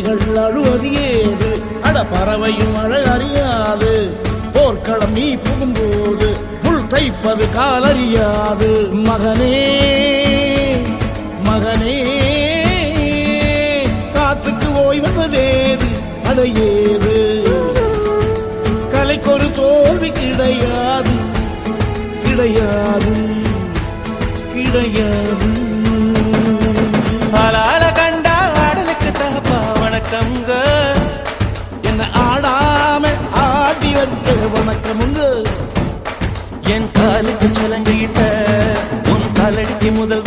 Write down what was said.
கிளிகள் அழுவது ஏது, அட பறவையும் அழகறியாது. போர்க்களம் நீ புகும்போது முள் தைப்பது காலறியாது. மகனே மகனே காத்துக்கு ஓய்வதேது, அடையேது. கலைக்கொரு தோல்வி கிடையாது கிடையாது கிடையாது. ஆளால கண்டா ஆடலுக்கு தகப்பா வணக்கம்ங்க. என்ன ஆடாம ஆடி வச்ச வணக்கமுங்க. என் காலுக்கு சலங்கிட்ட உன் காலடிக்கு முதல்